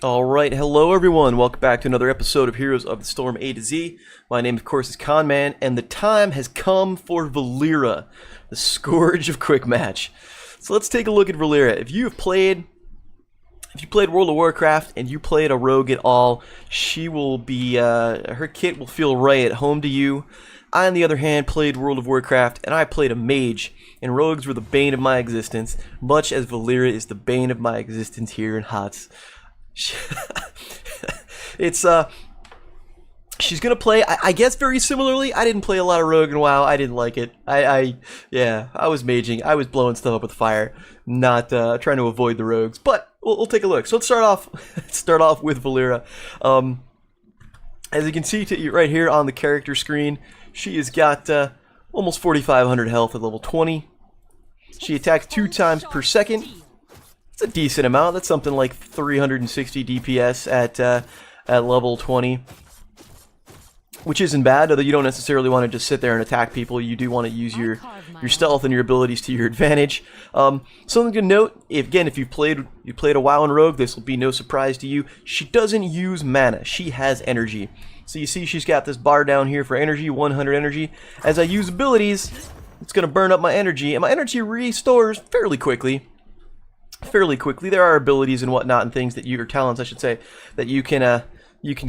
Alright, hello everyone, welcome back to another episode of Heroes of the Storm A to Z. My name, of course, is Conman, and the time has come for Valeera, the Scourge of Quickmatch. So let's take a look at Valeera. If you played World of Warcraft and you played a rogue at all, she will be, her kit will feel right at home to you. I, on the other hand, played World of Warcraft, and I played a mage, and rogues were the bane of my existence, much as Valeera is the bane of my existence here in HOTS. She's gonna play, I guess, very similarly. I didn't play a lot of rogue in WoW. I didn't like it. Yeah, I was maging. I was blowing stuff up with fire, not trying to avoid the rogues. But we'll take a look. So let's start off with Valeera. As you can see right here on the character screen, she has got almost 4,500 health at level 20. She attacks 2 times per second. It's a decent amount. That's something like 360 DPS at level 20, which isn't bad. Although you don't necessarily want to just sit there and attack people. You do want to use your stealth and your abilities to your advantage. Something to note: if you played a WoW and Rogue, this will be no surprise to you. She doesn't use mana. She has energy. So you see, she's got this bar down here for energy, 100 energy. As I use abilities, it's going to burn up my energy, and my energy restores fairly quickly. There are abilities and whatnot and things that or talents, I should say, that you can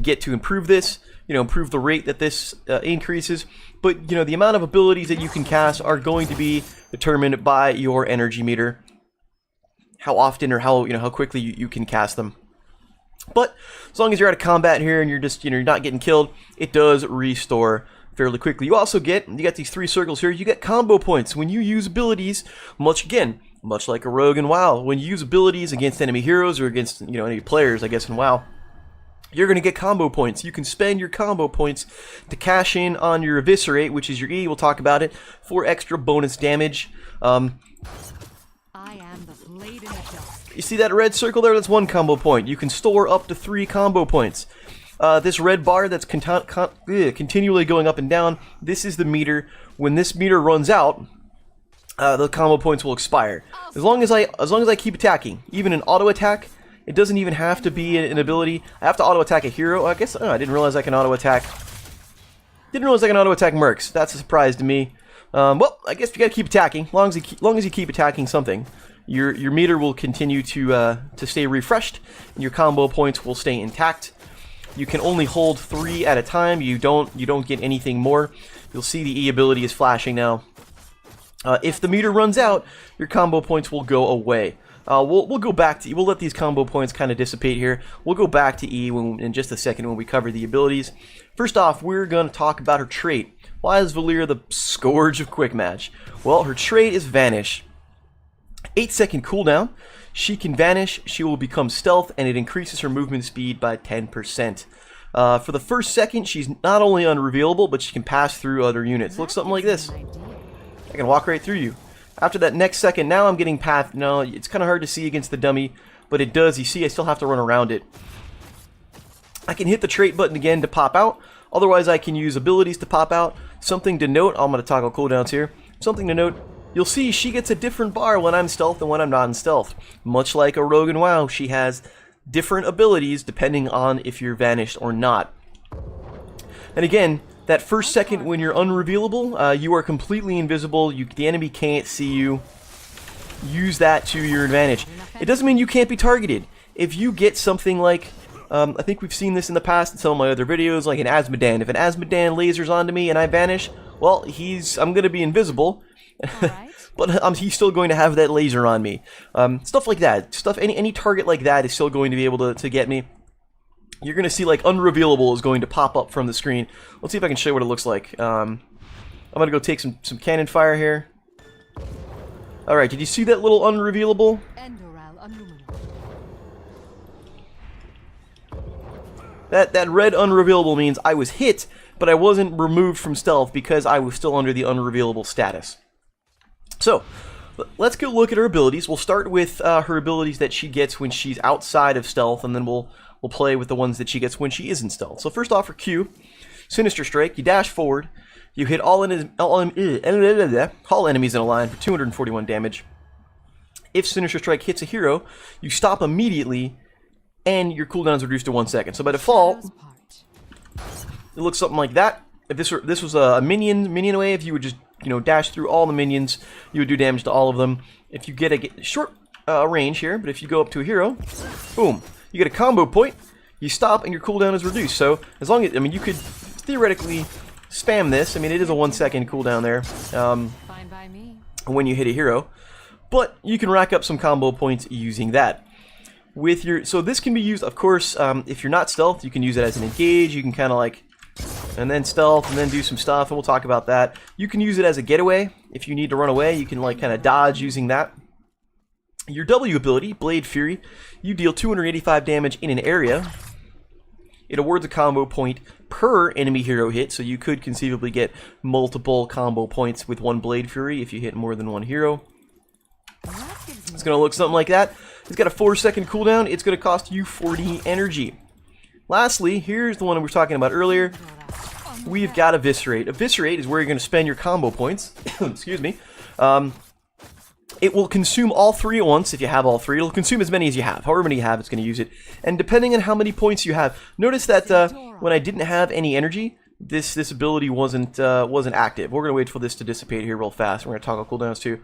get to improve this. Improve the rate that this increases. But the amount of abilities that you can cast are going to be determined by your energy meter, how often or how quickly you can cast them. But as long as you're out of combat here and you're just you're not getting killed, it does restore fairly quickly. You got these 3 circles here. You get combo points when you use abilities. Much like a rogue in WoW, when you use abilities against enemy heroes or against any players, I guess, in WoW, you're going to get combo points. You can spend your combo points to cash in on your Eviscerate, which is your E, we'll talk about it, for extra bonus damage. I am the blade in the dust. You see that red circle there? That's 1 combo point. You can store up to 3 combo points. This red bar that's continually going up and down, this is the meter. When this meter runs out, the combo points will expire. As long as I keep attacking, even an auto attack, it doesn't even have to be an ability. I have to auto attack a hero. I guess I didn't realize I can auto attack. Mercs. That's a surprise to me. Well, I guess you gotta keep attacking. Long as you keep attacking something, your meter will continue to stay refreshed, and your combo points will stay intact. You can only hold 3 at a time. You don't get anything more. You'll see the E ability is flashing now. If the meter runs out, your combo points will go away. We'll go back to E. We'll let these combo points kind of dissipate here. We'll go back to E in just a second when we cover the abilities. First off, we're going to talk about her trait. Why is Valeera the Scourge of Quickmatch? Well, her trait is Vanish. 8-second cooldown. She can vanish, she will become stealth, and it increases her movement speed by 10%. For the first second, she's not only unrevealable, but she can pass through other units. Looks something like this. I can walk right through you. After that next second, now I'm getting past. No, it's kind of hard to see against the dummy, but it does. You see, I still have to run around it. I can hit the trait button again to pop out. Otherwise, I can use abilities to pop out. Something to note, I'm going to toggle cooldowns here. Something to note, you'll see she gets a different bar when I'm stealth and when I'm not in stealth. Much like a rogue in WoW, she has different abilities depending on if you're vanished or not. And again, that first second when you're unrevealable, you are completely invisible. The enemy can't see you. Use that to your advantage. It doesn't mean you can't be targeted. If you get something like, I think we've seen this in the past in some of my other videos, like an Azmodan. If an Azmodan lasers onto me and I vanish, well, I'm going to be invisible, but he's still going to have that laser on me. Stuff like that. Any target like that is still going to be able to get me. You're going to see like unrevealable is going to pop up from the screen. Let's see if I can show you what it looks like. I'm going to go take some cannon fire here. Alright, did you see that little unrevealable? That red unrevealable means I was hit, but I wasn't removed from stealth because I was still under the unrevealable status. So, let's go look at her abilities. We'll start with her abilities that she gets when she's outside of stealth, and then we'll play with the ones that she gets when she is in stealth. So first off, her Q, Sinister Strike. You dash forward, you hit all enemies in a line for 241 damage. If Sinister Strike hits a hero, you stop immediately and your cooldown is reduced to 1 second. So by default, it looks something like that. If this was a minion away, if you would just, you know, dash through all the minions, you would do damage to all of them. If you get a short range here, but if you go up to a hero, boom, you get a combo point, you stop, and your cooldown is reduced. So as long as, I mean, you could theoretically spam this. I mean, it is a 1 second cooldown there when you hit a hero, but you can rack up some combo points using that. With your, so this can be used, of course, if you're not stealth, you can use it as an engage. You can kind of like, and then stealth, and then do some stuff, and we'll talk about that. You can use it as a getaway. If you need to run away, you can like kind of dodge using that. Your W ability, Blade Fury, you deal 285 damage in an area. It awards a combo point per enemy hero hit, so you could conceivably get multiple combo points with one Blade Fury if you hit more than one hero. It's going to look something like that. It's got a 4-second cooldown. It's going to cost you 40 energy. Lastly, here's the one we were talking about earlier. We've got Eviscerate. Eviscerate is where you're going to spend your combo points. Excuse me. It will consume all three at once if you have all three. It'll consume as many as you have. However many you have, it's going to use it. And depending on how many points you have, notice that when I didn't have any energy, this ability wasn't active. We're going to wait for this to dissipate here real fast. We're going to toggle cooldowns too.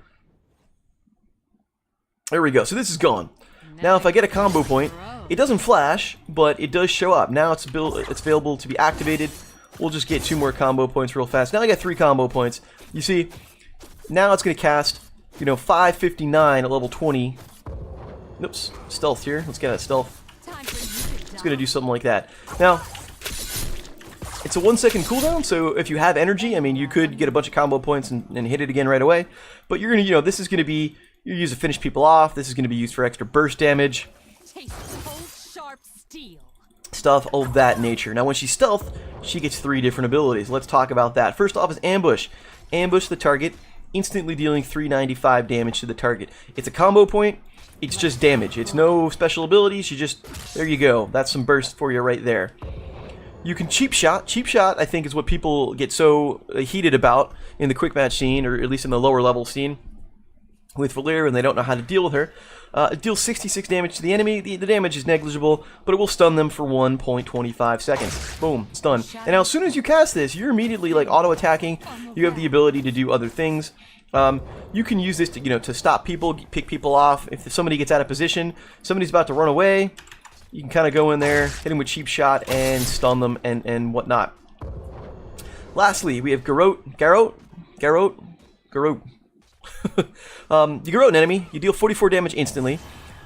There we go. So this is gone. Now if I get a combo point, it doesn't flash, but it does show up. Now it's available to be activated. We'll just get 2 more combo points real fast. Now I got 3 combo points. You see, now it's going to cast, you know, 559 at level 20. Oops, stealth here. Let's get a stealth. It's going to do something like that. Now, it's a 1 second cooldown, so if you have energy, I mean, you could get a bunch of combo points and hit it again right away. But you're going to, you know, this is going to be, you use to finish people off. This is going to be used for extra burst damage. Stuff of that nature. Now, when she's stealth, she gets 3 different abilities. Let's talk about that. First off is Ambush. Ambush the target, instantly dealing 395 damage to the target. It's a combo point. It's just damage. It's no special abilities. You just, there you go. That's some burst for you right there. You can cheap shot. Cheap shot, I think, is what people get so heated about in the quick match scene, or at least in the lower level scene with Valeera, and they don't know how to deal with her. It deals 66 damage to the enemy. The damage is negligible, but it will stun them for 1.25 seconds. Boom, stun. And now as soon as you cast this, you're immediately like auto-attacking. You have the ability to do other things. You can use this to, you know, to stop people, pick people off. If somebody gets out of position, somebody's about to run away, you can kind of go in there, hit them with cheap shot, and stun them and whatnot. Lastly, we have Garrote. You Garrote an enemy, you deal 44 damage instantly,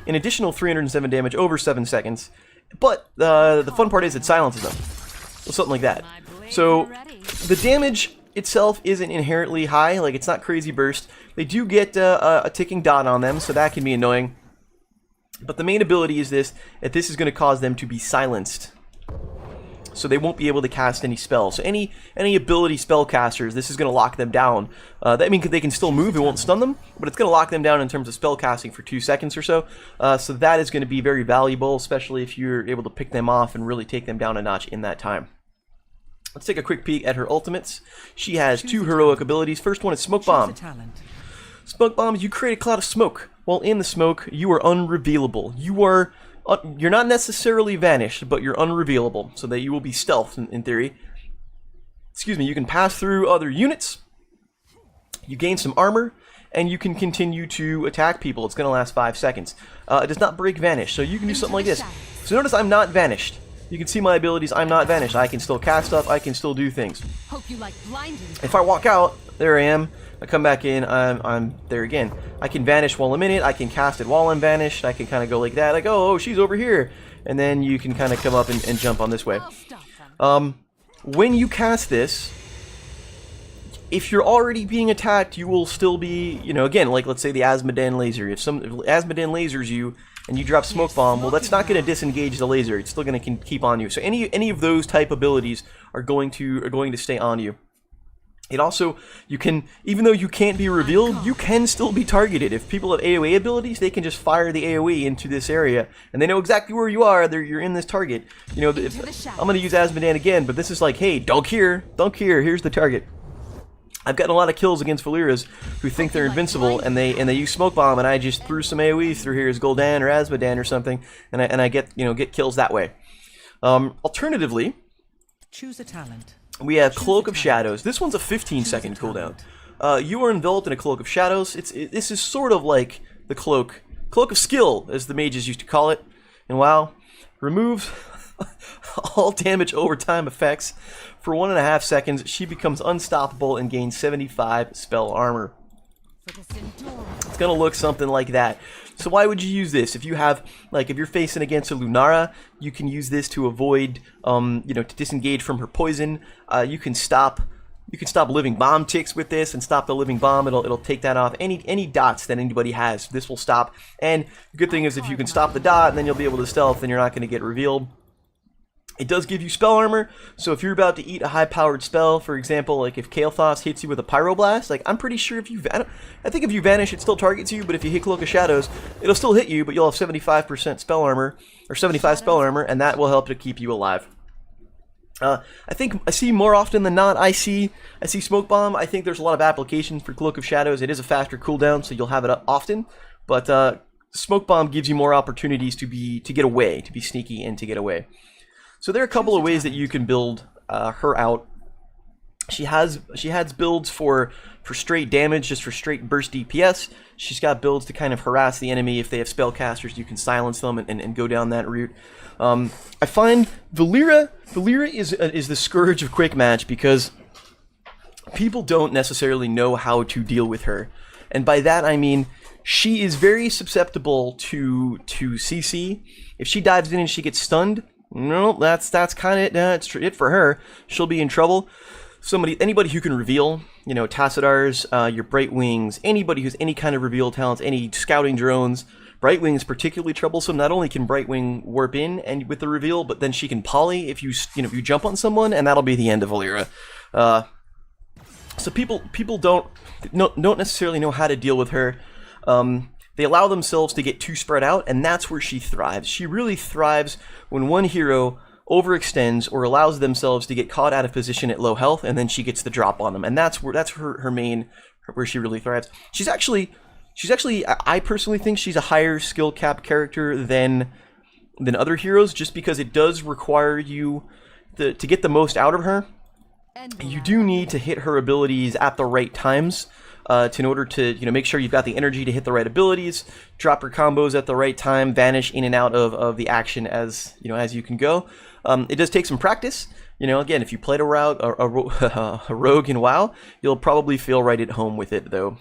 an additional 307 damage over 7 seconds, but the fun part is it silences them, or something like that. So the damage itself isn't inherently high, like it's not crazy burst. They do get a ticking dot on them, so that can be annoying. But the main ability is this is going to cause them to be silenced. So they won't be able to cast any spells. So any ability spellcasters, this is going to lock them down. That means they can still move, it won't stun them, but it's going to lock them down in terms of spell casting for 2 seconds or so. So that is going to be very valuable, especially if you're able to pick them off and really take them down a notch in that time. Let's take a quick peek at her ultimates. She has 2 heroic abilities. First one is Smoke Bomb. Smoke Bombs, you create a cloud of smoke. While in the smoke, you are unrevealable. You're not necessarily vanished, but you're unrevealable, so that you will be stealth in theory. Excuse me, you can pass through other units, you gain some armor, and you can continue to attack people. It's going to last 5 seconds. It does not break vanish, so you can do something like this. So notice I'm not vanished. You can see my abilities, I'm not vanished. I can still cast stuff, I can still do things. If I walk out, there I am. I come back in, I'm there again. I can vanish while I'm in it, I can cast it while I'm vanished, I can kind of go like that, like, oh, she's over here. And then you can kind of come up and jump on this way. When you cast this, if you're already being attacked, you will still be, you know, again, like let's say the Asmodean laser. If Asmodean lasers you, and you drop Smoke Bomb, well, that's not going to disengage the laser. It's still going to keep on you. So any of those type abilities are going to stay on you. It also, you can, even though you can't be revealed, you can still be targeted. If people have AoE abilities, they can just fire the AoE into this area, and they know exactly where you are. You're in this target. You know, I'm going to use Asmodean again, but this is like, hey, dunk here, here's the target. I've gotten a lot of kills against Valeeras who think they're invincible, and they use smoke bomb, and I just threw some AoE through here as Gul'dan or Azmodan or something, and I get get kills that way. Alternatively, choose a talent. We have Cloak of Shadows. This one's a 15-second cooldown. You are enveloped in a Cloak of Shadows. This is sort of like the Cloak of Skill, as the mages used to call it. And WoW, removes all damage over time effects. For 1.5 seconds, she becomes unstoppable and gains 75 spell armor. It's gonna look something like that. So why would you use this? If you have, like, if you're facing against a Lunara, you can use this to avoid, to disengage from her poison. You can stop living bomb ticks with this and stop the living bomb. It'll take that off. Any dots that anybody has, this will stop. And the good thing is, if you can stop the dot, then you'll be able to stealth, and you're not going to get revealed. It does give you spell armor, so if you're about to eat a high-powered spell, for example, like if Kael'thas hits you with a Pyroblast, like, I'm pretty sure if you I think if you vanish, it still targets you, but if you hit Cloak of Shadows, it'll still hit you, but you'll have 75% spell armor, or 75 spell armor, and that will help to keep you alive. I think I see more often than not, I see Smoke Bomb. I think there's a lot of applications for Cloak of Shadows. It is a faster cooldown, so you'll have it up often, but Smoke Bomb gives you more opportunities to get away, to be sneaky and to get away. So there are a couple of ways that you can build her out. She has builds for straight damage, just for straight burst DPS. She's got builds to kind of harass the enemy. If they have spellcasters, you can silence them and go down that route. I find Valeera is the Scourge of Quickmatch because people don't necessarily know how to deal with her. And by that I mean she is very susceptible to CC. If she dives in and she gets stunned, no, that's kind of it. That's it for her. She'll be in trouble. Anybody who can reveal, Tassadars, your Bright Wings, anybody who's any kind of reveal talents, any scouting drones. Bright Wing is particularly troublesome. Not only can Bright Wing warp in and with the reveal, but then she can poly if you jump on someone, and that'll be the end of Valeera. So people don't necessarily know how to deal with her. They allow themselves to get too spread out, and that's where she thrives. She really thrives when one hero overextends or allows themselves to get caught out of position at low health, and then she gets the drop on them. And that's her main, where she really thrives. She's actually, I personally think she's a higher skill cap character than other heroes, just because it does require you to get the most out of her. You do need to hit her abilities at the right times. In order to make sure you've got the energy to hit the right abilities, drop your combos at the right time, vanish in and out of the action as you can go. It does take some practice. Again, if you played a rogue in WoW, you'll probably feel right at home with it, though.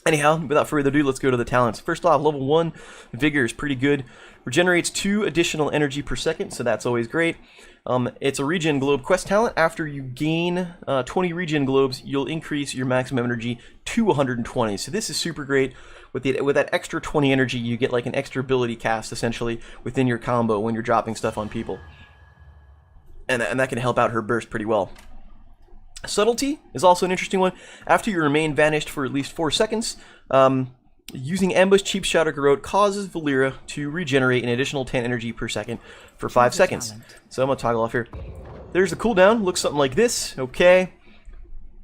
Anyhow, without further ado, let's go to the talents. First off, level 1, Vigor is pretty good. Regenerates 2 additional energy per second, so that's always great. It's a regen globe quest talent. After you gain 20 regen globes, you'll increase your maximum energy to 120. So this is super great. With that extra 20 energy, you get like an extra ability cast, essentially, within your combo when you're dropping stuff on people. And that can help out her burst pretty well. Subtlety is also an interesting one. After you remain vanished for at least 4 seconds, using Ambush, Cheap Shot, or Garrote causes Valeera to regenerate an additional 10 energy per second for 5 seconds. So I'm going to toggle off here. There's the cooldown. Looks something like this. Okay.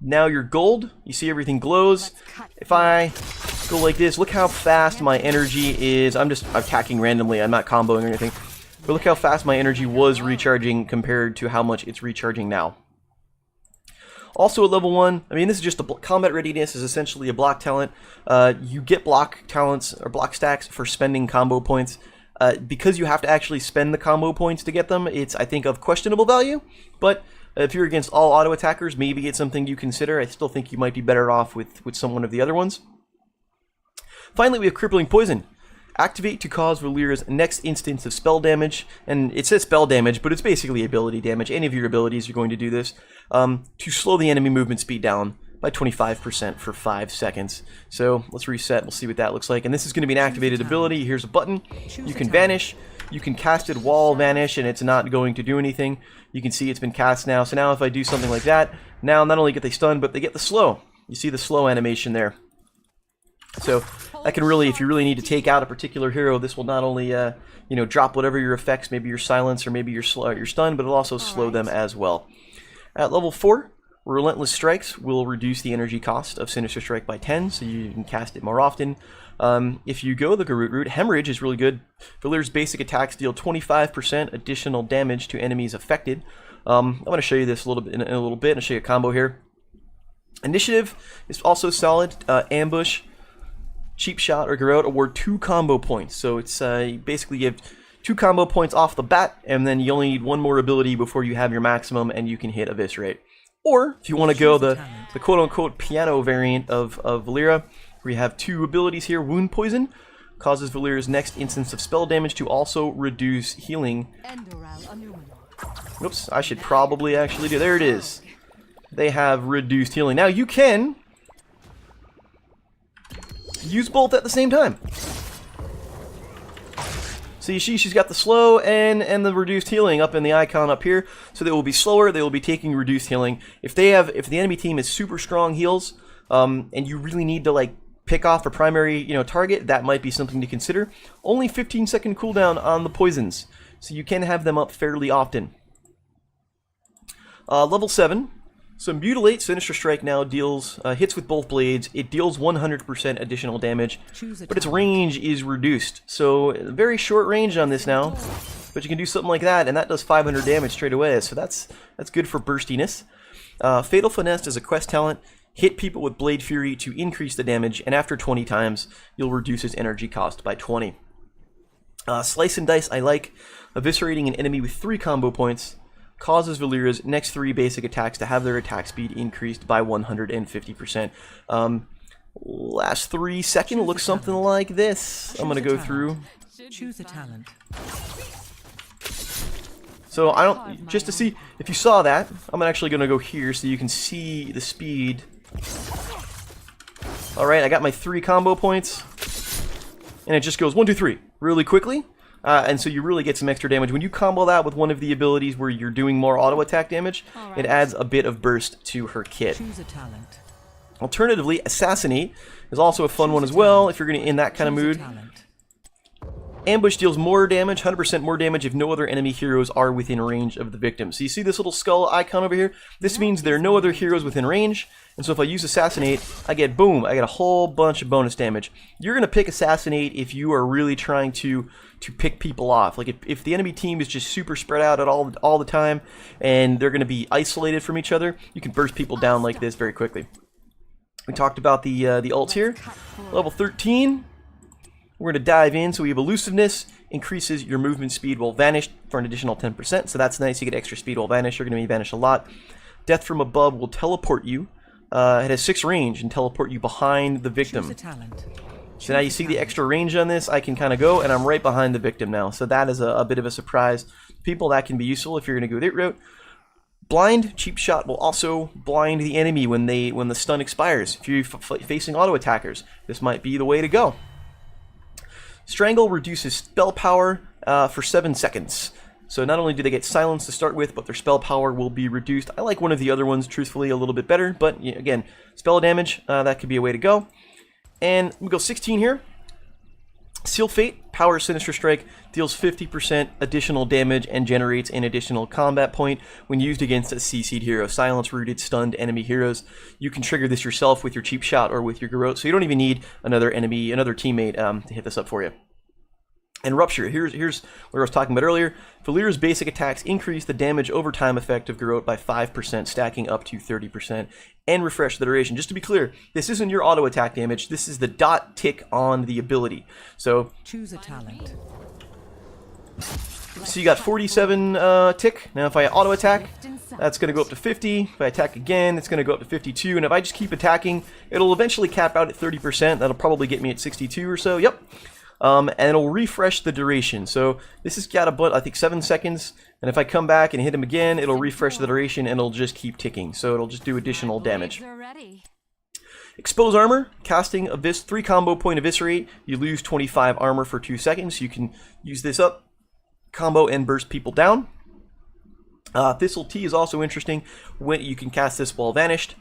Now you're gold. You see everything glows. If I go like this, look how fast my energy is. I'm attacking randomly. I'm not comboing or anything. But look how fast my energy was recharging compared to how much it's recharging now. Also at level 1, I mean, this is just combat readiness is essentially a block talent. You get block talents or block stacks for spending combo points. Because you have to actually spend the combo points to get them, it's, I think, of questionable value. But if you're against all auto attackers, maybe it's something you consider. I still think you might be better off with some one of the other ones. Finally, we have Crippling Poison. Activate to cause Valeera's next instance of spell damage, and it says spell damage, but it's basically ability damage. Any of your abilities are going to do this, to slow the enemy movement speed down by 25% for 5 seconds. So let's reset, we'll see what that looks like. And this is going to be an activated ability. Here's a button. You can vanish, you can cast it while vanish, and it's not going to do anything. You can see it's been cast now. So now if I do something like that, now not only get they stunned, but they get the slow. You see the slow animation there. So that can really, if you really need to take out a particular hero, this will not only drop whatever your effects, maybe your silence or maybe your stun, but it'll also slow them as well. At level 4, Relentless Strikes will reduce the energy cost of Sinister Strike by 10, so you can cast it more often. If you go the Garroot route, Hemorrhage is really good. Valeera's basic attacks deal 25% additional damage to enemies affected. I'm going to show you this a little bit in a little bit. I'll show you a combo here. Initiative is also solid. Ambush, Cheap Shot, or Garrote award 2 combo points. So it's basically you have 2 combo points off the bat, and then you only need 1 more ability before you have your maximum, and you can hit Eviscerate. Or if you want to go the quote-unquote piano variant of Valeera, where you have 2 abilities here. Wound Poison causes Valeera's next instance of spell damage to also reduce healing. Oops, I should probably actually do. There it is. They have reduced healing. Now you can use both at the same time. So you see she's got the slow and the reduced healing up in the icon up here. So they will be slower, they will be taking reduced healing. If the enemy team is super strong heals, and you really need to like pick off a primary, target, that might be something to consider. Only 15-second cooldown on the poisons, so you can have them up fairly often. Level 7. So Mutilate, Sinister Strike now deals hits with both blades. It deals 100% additional damage, but its range is reduced. So very short range on this now, but you can do something like that, and that does 500 damage straight away. So that's good for burstiness. Fatal Finesse is a quest talent. Hit people with Blade Fury to increase the damage, and after 20 times, you'll reduce its energy cost by 20. Slice and Dice I like. Eviscerating an enemy with 3 combo points causes Valeera's next 3 basic attacks to have their attack speed increased by 150%. Last 3 second looks something like this. I'm going to go through. Choose a talent. So I don't, just to see, if you saw that, I'm actually going to go here so you can see the speed. Alright, I got my 3 combo points, and it just goes 1, 2, 3 really quickly. And so you really get some extra damage. When you combo that with one of the abilities where you're doing more auto attack damage, it adds a bit of burst to her kit. Choose a talent. Alternatively, Assassinate is also a fun one as well if you're going to in that kind of mood. Ambush deals more damage, 100% more damage if no other enemy heroes are within range of the victim. So you see this little skull icon over here? This means there are no other heroes within range, and so if I use Assassinate, I get, boom, I get a whole bunch of bonus damage. You're going to pick Assassinate if you are really trying to pick people off. Like if the enemy team is just super spread out at all the time, and they're going to be isolated from each other, you can burst people down like this very quickly. We talked about the ults here. Level 13. We're going to dive in. So we have Elusiveness, increases your movement speed while vanished for an additional 10%. So that's nice. You get extra speed while vanished. You're going to be vanished a lot. Death from Above will teleport you. It has 6 range and teleport you behind the victim. So now you see the extra range on this. I can kind of go, and I'm right behind the victim now. So that is a bit of a surprise. People, that can be useful if you're going to go that route. Blind, Cheap Shot will also blind the enemy when the stun expires. If you're facing auto attackers, this might be the way to go. Strangle reduces spell power for 7 seconds. So not only do they get silence to start with, but their spell power will be reduced. I like one of the other ones, truthfully, a little bit better. But again, spell damage, that could be a way to go. And we go 16 here. Seal Fate, Power Sinister Strike, deals 50% additional damage and generates an additional combat point when used against a CC'd hero. Silence rooted, stunned enemy heroes. You can trigger this yourself with your Cheap Shot or with your Garrote, so you don't even need another teammate to hit this up for you. And Rupture, here's what I was talking about earlier. Valeera's basic attacks increase the damage over time effect of Garrote by 5%, stacking up to 30%, and refresh the duration. Just to be clear, this isn't your auto attack damage, this is the dot tick on the ability. So choose a talent. So you got 47 tick. Now if I auto attack, that's going to go up to 50. If I attack again, it's going to go up to 52. And if I just keep attacking, it'll eventually cap out at 30%. That'll probably get me at 62 or so. Yep. And it'll refresh the duration. So this has got about, I think, 7 seconds. And if I come back and hit him again, it'll refresh the duration and it'll just keep ticking. So it'll just do additional damage. Expose Armor, casting 3 combo point Eviscerate. You lose 25 armor for 2 seconds. You can use this up, combo, and burst people down. Thistle Tea is also interesting. When you can cast this while vanished.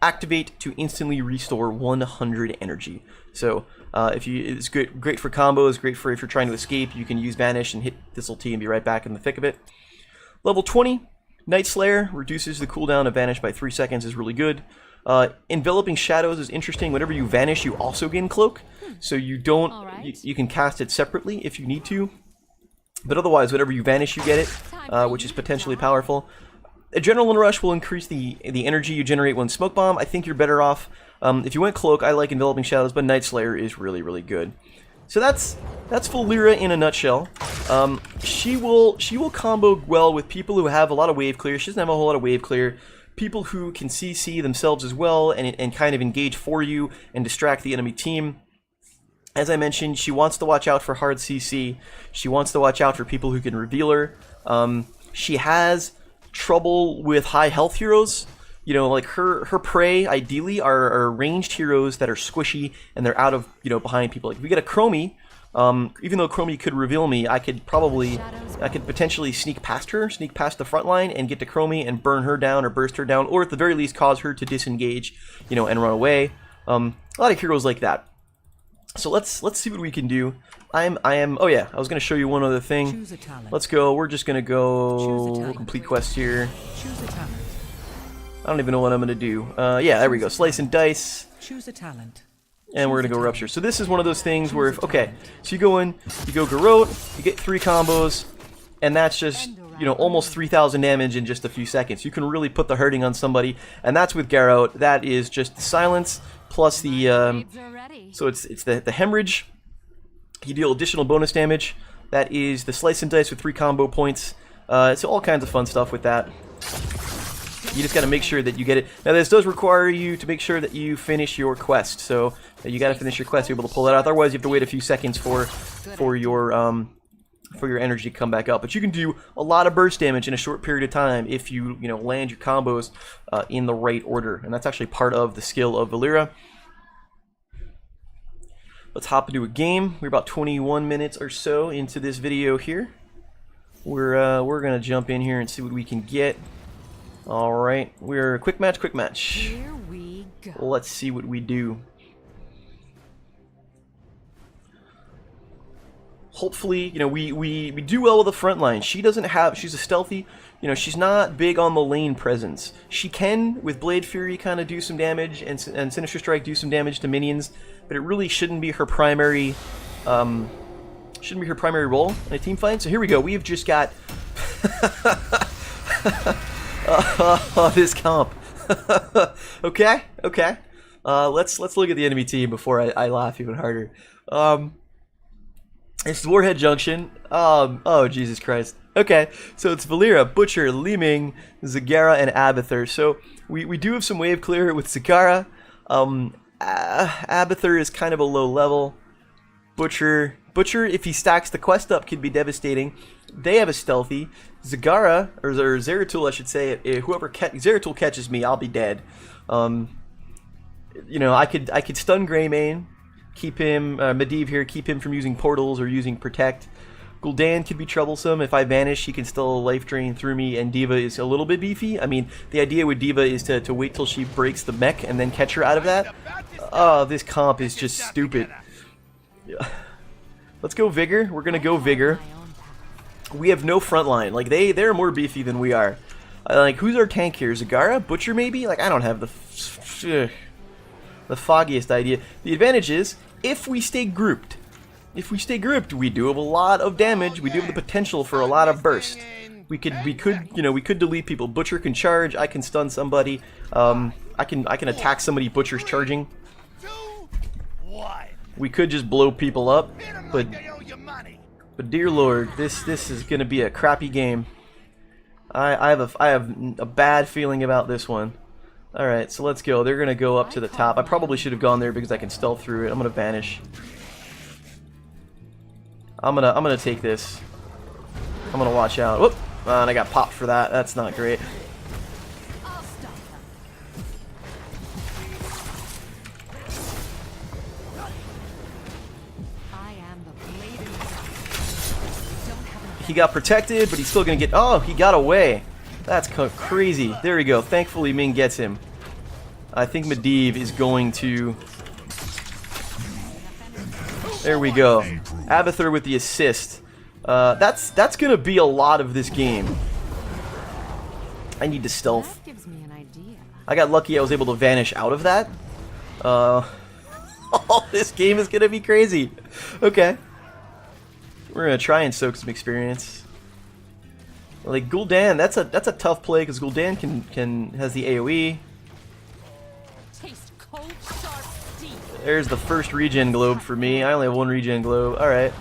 Activate to instantly restore 100 energy. So it's great for combos, great for if you're trying to escape. You can use Vanish and hit Thistle Tea and be right back in the thick of it. Level 20, Night Slayer reduces the cooldown of Vanish by 3 seconds, is really good. Enveloping Shadows is interesting. Whenever you vanish, you also gain Cloak. So you don't, you can cast it separately if you need to. But otherwise, whenever you vanish, you get it, which is potentially powerful. Adrenaline Rush will increase the energy you generate when Smoke Bomb. I think you're better off. If you went Cloak, I like Enveloping Shadows, but Night Slayer is really, really good. So that's Valeera in a nutshell. She will combo well with people who have a lot of wave clear. She doesn't have a whole lot of wave clear. People who can CC themselves as well and kind of engage for you and distract the enemy team. As I mentioned, she wants to watch out for hard CC. She wants to watch out for people who can reveal her. She has trouble with high health heroes. You know, like her prey ideally are ranged heroes that are squishy and they're out of, you know, behind people. Like if we get a Chromie, even though Chromie could reveal me, I could potentially sneak past her, sneak past the front line and get to Chromie and burn her down or burst her down, or at the very least cause her to disengage, you know, and run away. A lot of heroes like that. So let's see what we can do. Oh yeah, I was gonna show you one other thing. Let's go. We're just gonna go complete quest here. Choose a talent. I don't even know what I'm gonna do. Yeah, there we go. Slice and dice. Choose a talent. And we're gonna go Rupture. So this is one of those things where if, okay, so you go in, you go Garrote, you get 3 combos, and that's just, you know, almost 3,000 damage in just a few seconds. You can really put the hurting on somebody, and that's with Garrote. That is just the silence plus the so it's the hemorrhage. You deal additional bonus damage. That is the slice and dice with 3 combo points. So all kinds of fun stuff with that. You just got to make sure that you get it. Now this does require you to make sure that you finish your quest. So you got to finish your quest to be able to pull that out. Otherwise, you have to wait a few seconds for your energy to come back up. But you can do a lot of burst damage in a short period of time if you land your combos in the right order, and that's actually part of the skill of Valeera. Let's hop into a game. We're about 21 minutes or so into this video here. We're gonna jump in here and see what we can get. All right, we're quick match. Here we go. Let's see what we do. Hopefully, you know, we do well with the front line. She's a stealthy, you know, she's not big on the lane presence. She can, with Blade Fury, kind of do some damage, and Sinister Strike do some damage to minions, but it really shouldn't be her primary, role in a team fight. So here we go. We have just got this comp. Okay. Let's look at the enemy team before I laugh even harder. It's Warhead Junction. Oh, Jesus Christ. Okay, so it's Valeera, Butcher, Li-Ming, Zagara, and Abathur. So we do have some wave clear with Zagara. Abathur is kind of a low level. Butcher, if he stacks the quest up, could be devastating. They have a stealthy. Zagara, or Zeratul, I should say. Zeratul catches me, I'll be dead. You know, I could stun Greymane. Keep him, Medivh here, keep him from using portals or using Protect. Gul'dan could be troublesome. If I vanish, he can still life drain through me, and D.Va is a little bit beefy. I mean, the idea with D.Va is to wait till she breaks the mech and then catch her out of that. Oh, this comp is just stupid. Yeah. Let's go Vigor. We're going to go Vigor. We have no front line. Like, they're more beefy than we are. Like, who's our tank here? Zagara? Butcher, maybe? Like, I don't have the foggiest idea. The advantage is, if we stay grouped, we do have a lot of damage. We do have the potential for a lot of burst. We could delete people. Butcher can charge. I can stun somebody. I can attack somebody. Butcher's charging. We could just blow people up, but dear Lord, this is gonna be a crappy game. I have a bad feeling about this one. All right, so let's go. They're gonna go up to the top. I probably should have gone there because I can stealth through it. I'm gonna vanish. I'm gonna take this. I'm gonna watch out. Whoop! And I got popped for that. That's not great. He got protected, but he's still gonna get. Oh, he got away. That's crazy. There we go. Thankfully, Ming gets him. I think Medivh is going to. There we go. Abathur with the assist. That's gonna be a lot of this game. I need to stealth. That gives me an idea. I got lucky I was able to vanish out of that. Oh, this game is gonna be crazy. Okay. We're gonna try and soak some experience. Like Gul'dan, that's a tough play because Gul'dan has the AoE. Taste cold, sharp steel. There's the first regen globe for me. I only have one regen globe. Alright.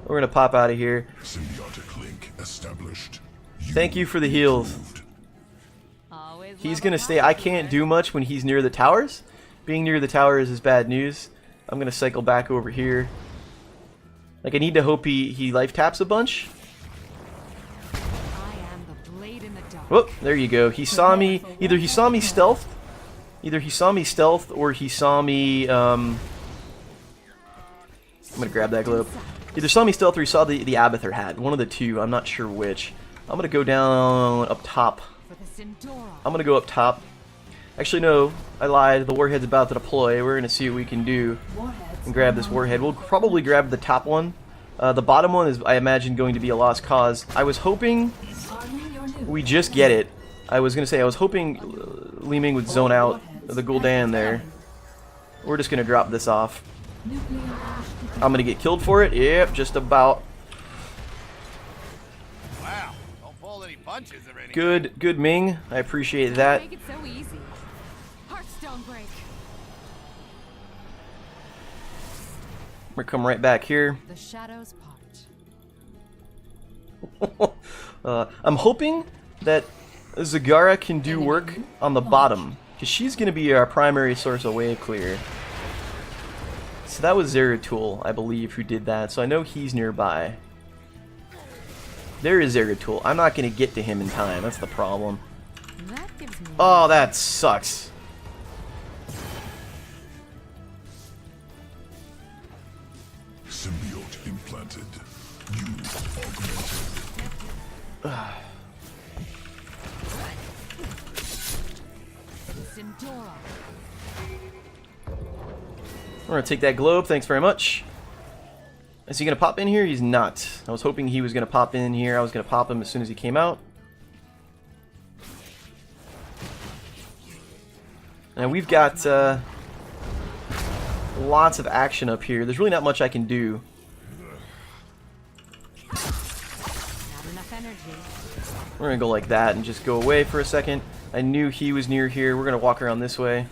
We're gonna pop out of here. Symbiotic link established. Thank you for the heals. Always He's love gonna a stay. I popular. can't do much when he's near the towers. Being near the towers is bad news. I'm gonna cycle back over here. Like, I need to hope he life taps a bunch. I am the blade in the dark. Whoop, there you go. He saw me. Either he saw me stealth. Either he saw me stealth, or he saw me. I'm gonna grab that globe. Either saw me stealth, or he saw the Abathur hat. One of the two. I'm not sure which. I'm gonna go down up top. For the Sindora. I'm gonna go up top. Actually, no, I lied. The warhead's about to deploy. We're gonna see what we can do and grab this warhead. We'll probably grab the top one. The bottom one is, I imagine, going to be a lost cause. I was hoping we just get it. I was gonna say I was hoping Li Ming would zone out the Gul'dan there. We're just gonna drop this off. I'm gonna get killed for it. Yep, just about. Wow, don't pull any punches or anything. Good Ming. I appreciate that. Make it so easy. Heartstone break. We're gonna come right back here. The shadows part. I'm hoping that Zagara can do work on the bottom, because she's going to be our primary source of wave clear. So that was Zeratul, I believe, who did that, so I know he's nearby. There is Zeratul. I'm not going to get to him in time, that's the problem. That gives me. Oh, that sucks. Symbiote implanted. You augmented. Sindora. We're going to take that globe, thanks very much. Is he going to pop in here? He's not. I was hoping he was going to pop in here. I was going to pop him as soon as he came out. And we've got lots of action up here. There's really not much I can do. Not enough energy. We're going to go like that and just go away for a second. I knew he was near here. We're going to walk around this way.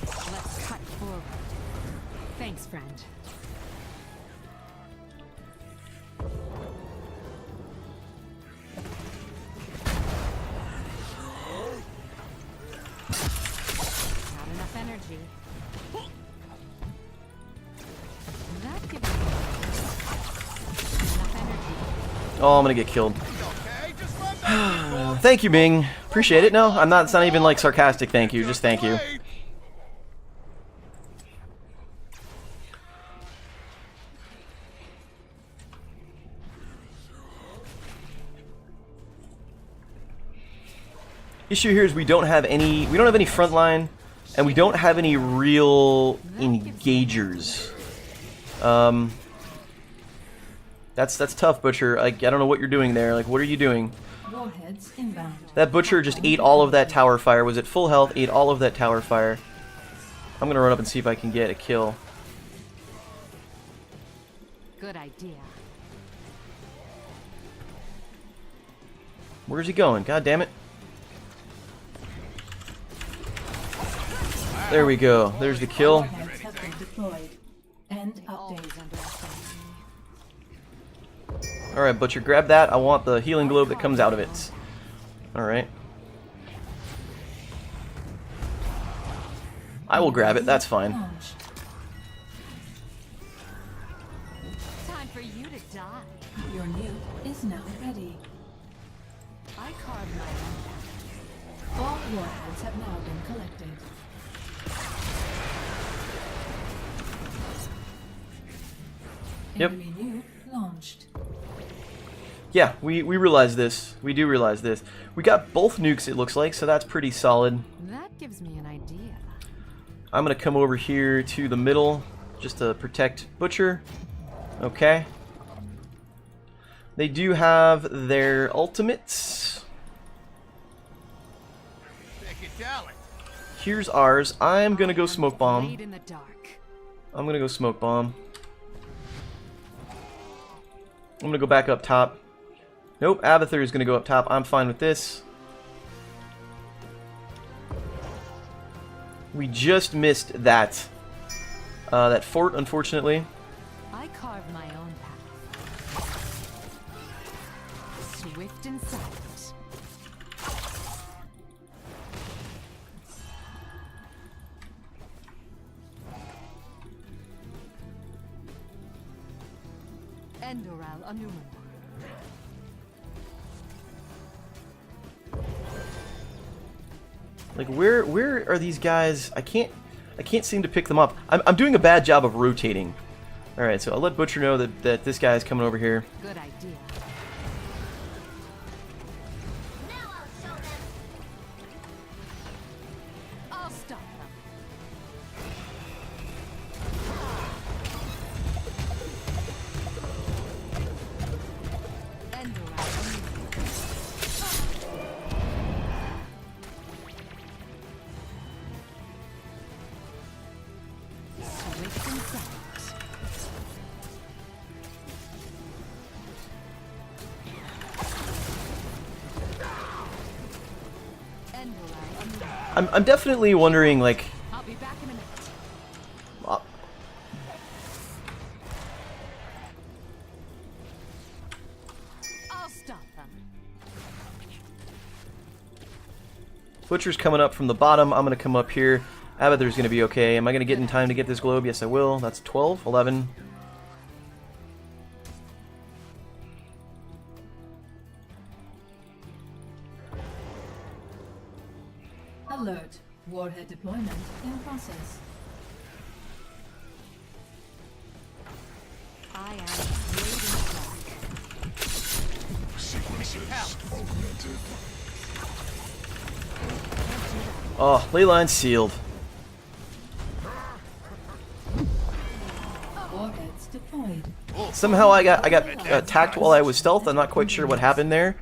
Let's cut forward. Thanks, friend. Not enough energy. That gives me enough energy. Oh, I'm going to get killed. Okay, just run back. Thank you, Ming. Appreciate it. No, I'm not. It's not even like sarcastic thank you. Just thank you. Issue here is we don't have any front line, and we don't have any real engagers. That's tough, Butcher. I don't know what you're doing there. Like, what are you doing? Warheads inbound. That Butcher just ate all of that tower fire. Was at full health, ate all of that tower fire. I'm gonna run up and see if I can get a kill. Good idea. Where's he going? God damn it. There we go. There's the kill. Warheads have been deployed. End Always update. underestimate me. Alright, Butcher, grab that. I want the healing globe that comes out of it. Alright. I will grab it, that's fine. Launch. Time for you to die. Your nuke is now ready. I carved my own path. All warheads have now been collected. Yep. Enemy nuke launched. Yeah, we realize this. We do realize this. We got both nukes, it looks like, so that's pretty solid. That gives me an idea. I'm gonna come over here to the middle just to protect Butcher. Okay. They do have their ultimates. Pick your talent. Here's ours. I'm gonna go I am smoke the bomb. blade in the dark. I'm gonna go smoke bomb. I'm gonna go back up top. Nope, Abathur is gonna go up top. I'm fine with this. We just missed that. That fort, unfortunately. I carve my own path. Swift and silent. Endoral Anuman. Like, where are these guys? I can't seem to pick them up. I'm doing a bad job of rotating. All right, so I'll let Butcher know that this guy is coming over here. Good idea. I'll stop them. Endoral Anuman. Swift and silent. Endoral Anuman. I'm definitely wondering, like, I'll be back in a minute. uh, I'll stop them. Butcher's coming up from the bottom. I'm gonna come up here. Abathur's gonna be okay. Am I gonna get in time to get this globe? Yes, I will. That's 12, 11. Alert. Warhead deployment in process. I am the blade in the dark. Sequences augmented. Oh, ley line sealed. Warheads deployed. Somehow I got attacked while I was stealth. I'm not quite sure what happened there.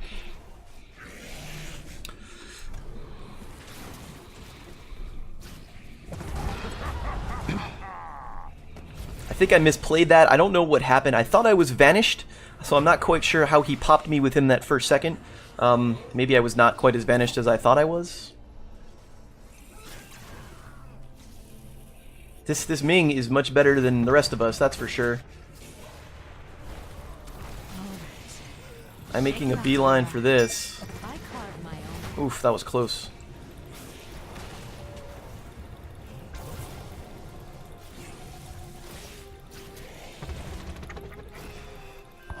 I think I misplayed that. I don't know what happened. I thought I was vanished, so I'm not quite sure how he popped me within that first second. Maybe I was not quite as vanished as I thought I was. This Ming is much better than the rest of us, that's for sure. I'm making a beeline for this. I carve my own. Oof, that was close.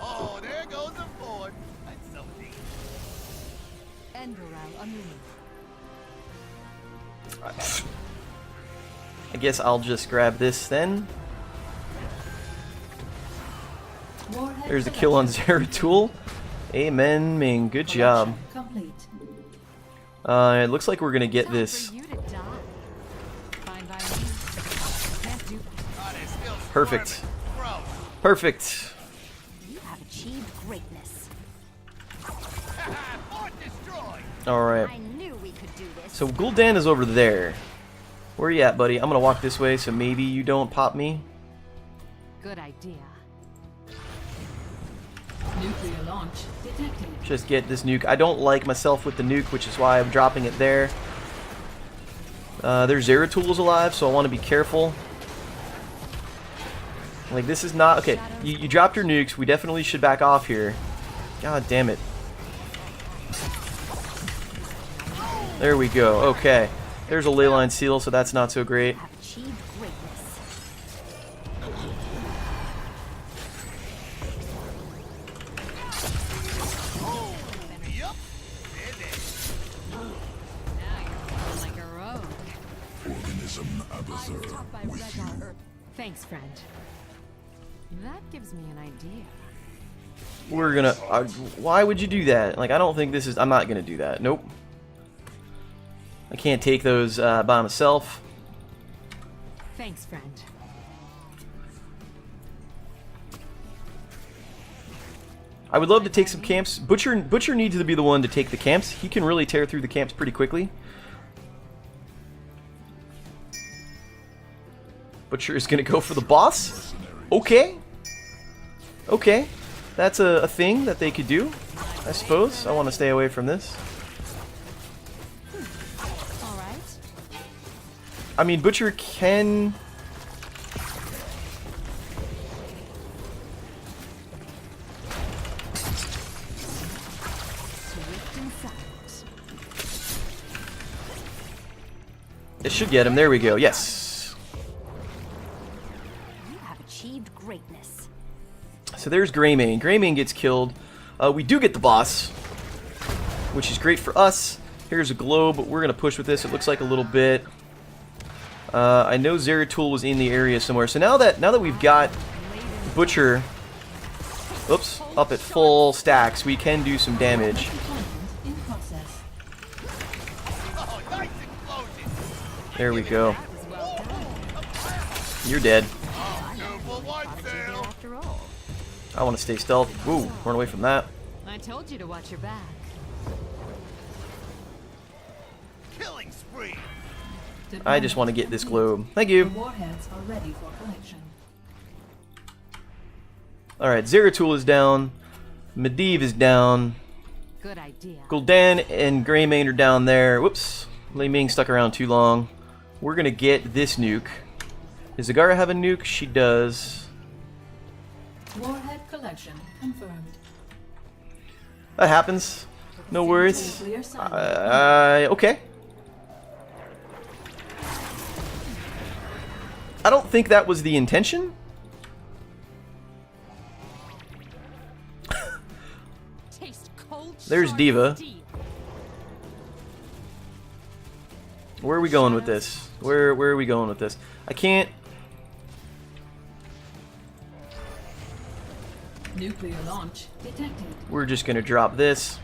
Oh, there goes the fort. That's so neat. Endoral Anuman. I guess I'll just grab this then. Warhead There's a kill on Zeratul. Amen, Ming. Good job. Complete. It looks like we're gonna get Time this. for you to die. Fine by me. Can't do that. Oh, they're still Perfect. squirming. Gross. Perfect. You have achieved greatness. Fort destroyed. Alright. I knew we could do this. So Gul'dan is over there. Where you at, buddy? I'm gonna walk this way so maybe you don't pop me. Good idea. Nuclear launch detected. Just get this nuke. I don't like myself with the nuke, which is why I'm dropping it there. There's Zeratul's alive, so I want to be careful. Like, this is not... Okay, you dropped your nukes. We definitely should back off here. God damn it. There we go. Okay. There's a ley line seal, so that's not so great. You have achieved greatness. Yup. There they. Now you're feeling like a rogue. Organism I was Abathur taught by with you. Rhaegar. Thanks, friend. That gives me an idea. We're gonna... why would you do that? Like, I don't think this is... I'm not gonna do that. Nope. I can't take those by myself. Thanks, friend. I would love to take some camps. Butcher needs to be the one to take the camps. He can really tear through the camps pretty quickly. Butcher is going to go for the boss. Okay. Okay. That's a thing that they could do, I suppose. I want to stay away from this. All right. I mean, Butcher can... Swift and silent. It should get him. There we go. Yes. You have achieved greatness. So there's Greymane. Greymane gets killed. We do get the boss, which is great for us. Here's a globe. We're going to push with this. It looks like a little bit. I know Zeratul was in the area somewhere. So now that we've got Butcher, oops, up at full stacks, we can do some damage. Deployment in process. Oh, nice explosion. There we go. That was well done. You're dead. Two for one Thought you'd sale. get after all. I want to stay stealth. Ooh, run away from that. I told you to watch your back. Killing spree. I just want to get this globe. Thank The you. warheads are ready for collection. Alright, Zeratul is down. Medivh is down. Good idea. Gul'dan and Greymane are down there. Whoops. Lei Ming stuck around too long. We're going to get this nuke. Does Zagara have a nuke? She does. Warhead collection confirmed. That happens. No worries. Nuclear silence. Okay. I don't think that was the intention. Taste cold. There's sharp Diva. steel. Where are we going with this? Where are we going with this? I can't. Nuclear launch detected. We're just going to drop this.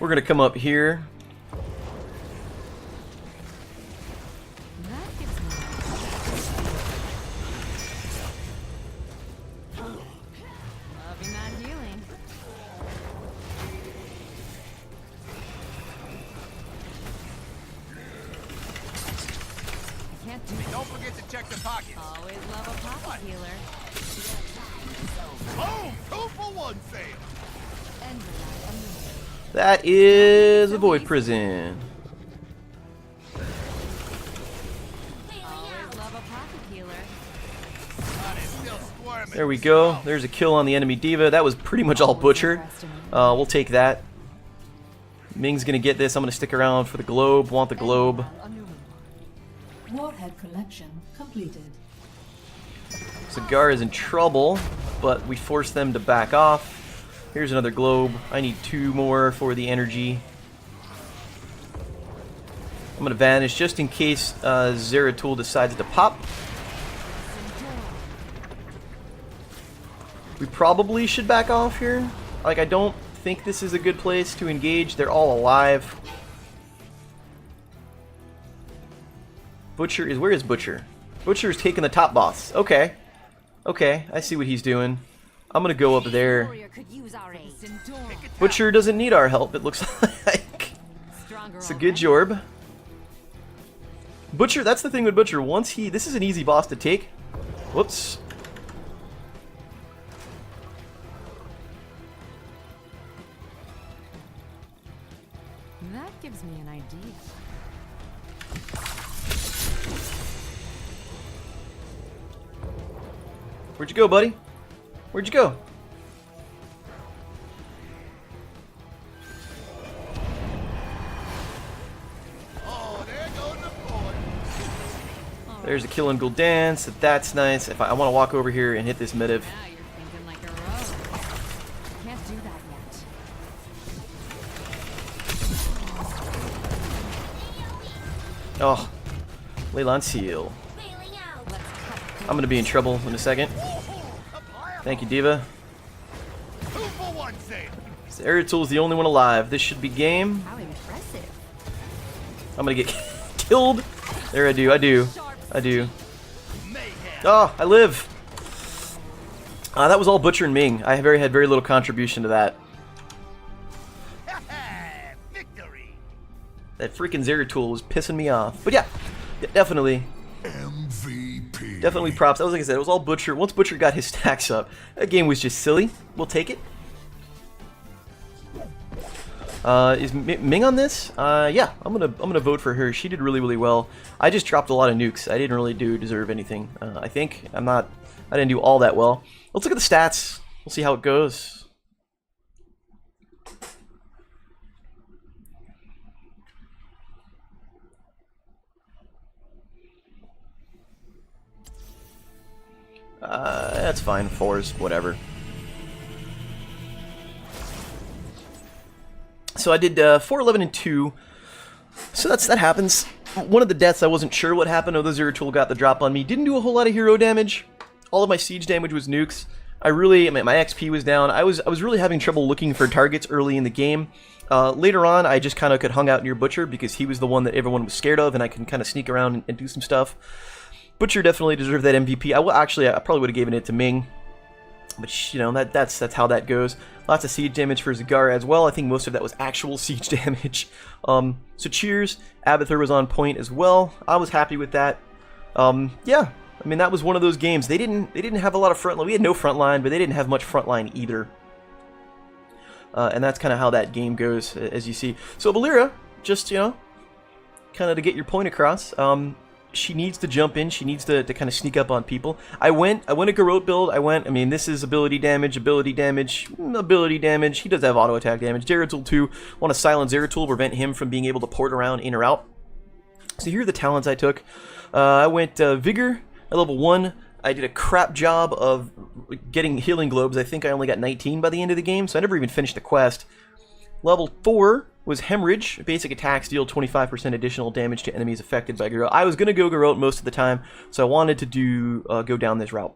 We're going to come up here. That gives me loving that healing. I can't do it. Don't forget to check the pockets. Always love a pocket healer. Boom! Two for one sale. And without a move. That is a void prison. Always love a pocket healer. God, it's still squirming. There we go. There's a kill on the enemy Diva. That was pretty much all Butcher. We'll take that. Ming's gonna get this. I'm gonna stick around for the globe. Want the globe. Warhead collection completed. Cigar is in trouble, but we force them to back off. Here's another globe. I need 2 more for the energy. I'm gonna vanish just in case Zeratul decides to pop. We probably should back off here. Like, I don't think this is a good place to engage. They're all alive. Butcher is... Where is Butcher? Butcher is taking the top boss. Okay. Okay, I see what he's doing. I'm gonna go up there. Warrior could use our aid. Butcher doesn't need our help, it looks like. Stronger It's a good already. jorb. Butcher, that's the thing with Butcher. Once he... This is an easy boss to take. Whoops. That gives me an idea. Where'd you go, buddy? Where'd you go? Oh, there goes the fort. There's a kill on Gul'dan, so that's nice. If I want to walk over here and hit this Medivh. Now you're thinking like a rogue. Can't do that yet. Oh, Leyland Seal. Let's cut. I'm gonna be in trouble in a second. Thank you, Diva. 2 for one sale. Zeratul the only one alive. This should be game. How impressive. I'm gonna get killed. There, I do. Mayhem. Oh, I live. That was all Butcher and Ming. I had very little contribution to that. Victory! That freaking Zeratul was pissing me off. But yeah, definitely. MVP. Definitely props. That was, like I said, it was all Butcher. Once Butcher got his stacks up, that game was just silly. We'll take it. Is Ming on this? Yeah, I'm gonna vote for her. She did really well. I just dropped a lot of nukes. I didn't really deserve anything. I think I didn't do all that well. Let's look at the stats. We'll see how it goes. That's fine. 4s, whatever. So I did 4, 11, and 2. So that happens. One of the deaths, I wasn't sure what happened. Oh, the Zeratul got the drop on me. Didn't do a whole lot of hero damage. All of my siege damage was nukes. My XP was down. I was really having trouble looking for targets early in the game. Later on, I just kind of could hung out near Butcher because he was the one that everyone was scared of, and I can kind of sneak around and do some stuff. Butcher definitely deserved that MVP. I probably would have given it to Ming. But, you know, that's how that goes. Lots of siege damage for Zagara as well. I think most of that was actual siege damage. So cheers. Abathur was on point as well. I was happy with that. Yeah, I mean, that was one of those games. They didn't have a lot of front line. We had no front line, but they didn't have much front line either. And that's kind of how that game goes, as you see. So Valeera, just, you know, kind of to get your point across, she needs to jump in. She needs to kind of sneak up on people. I went a Garrote build. I mean, this is ability damage. He does have auto attack damage. Zeratul 2. Want to silence Zeratul, prevent him from being able to port around in or out. So here are the talents I took. I went Vigor at level 1. I did a crap job of getting healing globes. I think I only got 19 by the end of the game, so I never even finished the quest. Level 4 was Hemorrhage. Basic attacks deal 25% additional damage to enemies affected by Garrote. I was going to go Garrote most of the time, so I wanted to go down this route.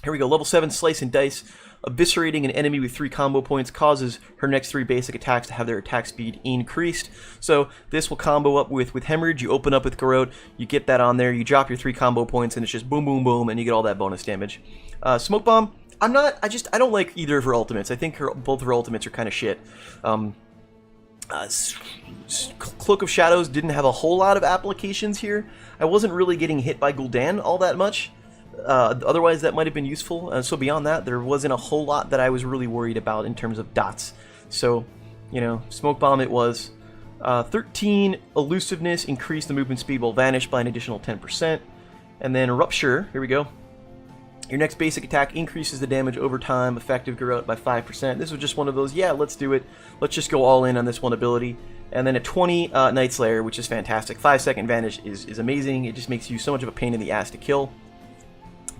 Here we go. Level 7, Slice and Dice. Eviscerating an enemy with 3 combo points causes her next 3 basic attacks to have their attack speed increased. So this will combo up with Hemorrhage. You open up with Garrote, you get that on there, you drop your 3 combo points, and it's just boom, boom, boom, and you get all that bonus damage. Smoke Bomb. I don't like either of her ultimates. I think both of her ultimates are kind of shit. Cloak of Shadows didn't have a whole lot of applications here. I wasn't really getting hit by Gul'dan all that much. Otherwise, that might have been useful. So beyond that, there wasn't a whole lot that I was really worried about in terms of dots. So, you know, Smoke Bomb it was. 13 Elusiveness, increased the movement speed will vanish by an additional 10%. And then Rupture, here we go. Your next basic attack increases the damage over time, effective Garrote by 5%. This was just one of those, yeah, let's do it. Let's just go all in on this one ability. And then a 20 Night Slayer, which is fantastic. 5-second vanish is amazing. It just makes you so much of a pain in the ass to kill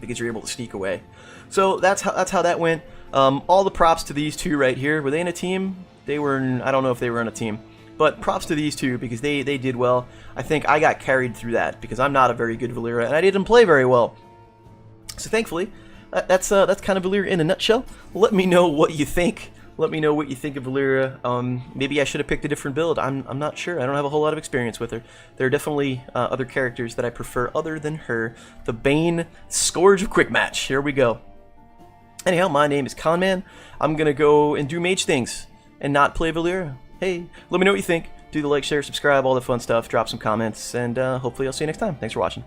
because you're able to sneak away. So that's how that went. All the props to these two right here. Were they in a team? They were. I don't know if they were in a team. But props to these two because they did well. I think I got carried through that because I'm not a very good Valeera and I didn't play very well. So thankfully, that's kind of Valeera in a nutshell. Let me know what you think. Let me know what you think of Valeera. Maybe I should have picked a different build. I'm not sure. I don't have a whole lot of experience with her. There are definitely other characters that I prefer other than her. The Bane Scourge of Quickmatch. Here we go. Anyhow, my name is Conman. I'm going to go and do mage things and not play Valeera. Hey, let me know what you think. Do the like, share, subscribe, all the fun stuff. Drop some comments, and hopefully I'll see you next time. Thanks for watching.